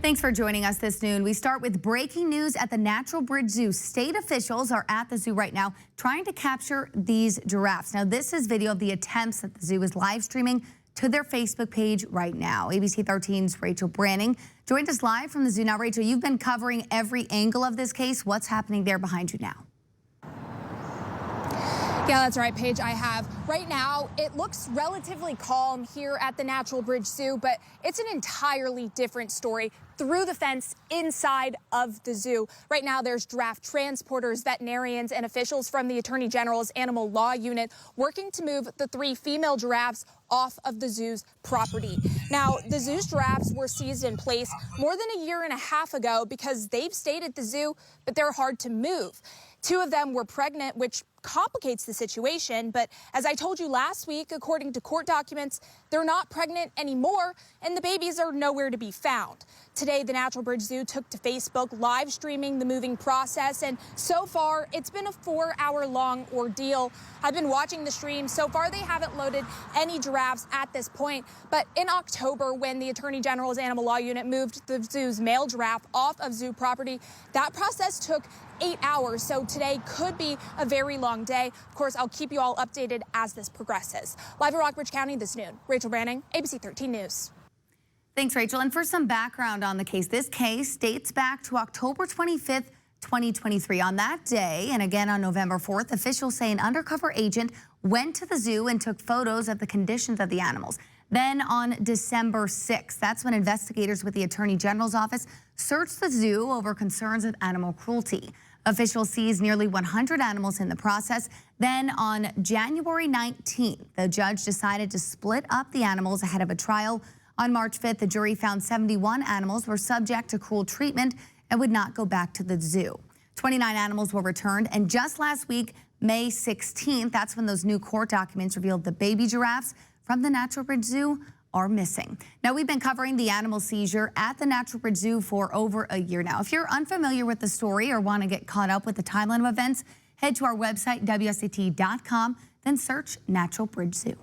Thanks for joining us this noon. We start with breaking news at the Natural Bridge Zoo. State officials are at the zoo right now trying to capture these giraffes. Now, this is video of the attempts that the zoo is live streaming to their Facebook page right now. ABC 13's Rachel Branning joined us live from the zoo. Now, Rachel, you've been covering every angle of this case. What's happening there behind you now? Yeah, that's right, Paige. I have. Right now, it looks relatively calm here at the Natural Bridge Zoo, but it's an entirely different story through the fence inside of the zoo. Right now, there's giraffe transporters, veterinarians, and officials from the Attorney General's Animal Law Unit working to move the 3 female giraffes off of the zoo's property. Now, the zoo's giraffes were seized in place more than a year and a half ago because they've stayed at the zoo, but they're hard to move. 2 of them were pregnant, which complicates the situation. But as I told you last week, according to court documents, they're not pregnant anymore, and the babies are nowhere to be found. Today, the Natural Bridge Zoo took to Facebook live streaming the moving process, and so far, it's been a 4-hour-long ordeal. I've been watching the stream. So far, they haven't loaded any giraffes at this point. But in October, when the Attorney General's Animal Law Unit moved the zoo's male giraffe off of zoo property, that process took 8 hours. So today could be a very long day. Of course, I'll keep you all updated as this progresses. Live at Rockbridge County this noon, Rachel Branning, ABC 13 News. Thanks, Rachel. And for some background on the case, this case dates back to October 25th, 2023. On that day, and again on November 4th, officials say an undercover agent went to the zoo and took photos of the conditions of the animals. Then on December 6th, that's when investigators with the Attorney General's office searched the zoo over concerns of animal cruelty. Officials seized nearly 100 animals in the process. Then on January 19th, the judge decided to split up the animals ahead of a trial. On March 5th, the jury found 71 animals were subject to cruel treatment and would not go back to the zoo. 29 animals were returned, and just last week, May 16th, that's when those new court documents revealed the baby giraffes from the Natural Bridge Zoo are missing. Now, we've been covering the animal seizure at the Natural Bridge Zoo for over a year now. If you're unfamiliar with the story or want to get caught up with the timeline of events, head to our website, WSET-TV.com, then search Natural Bridge Zoo.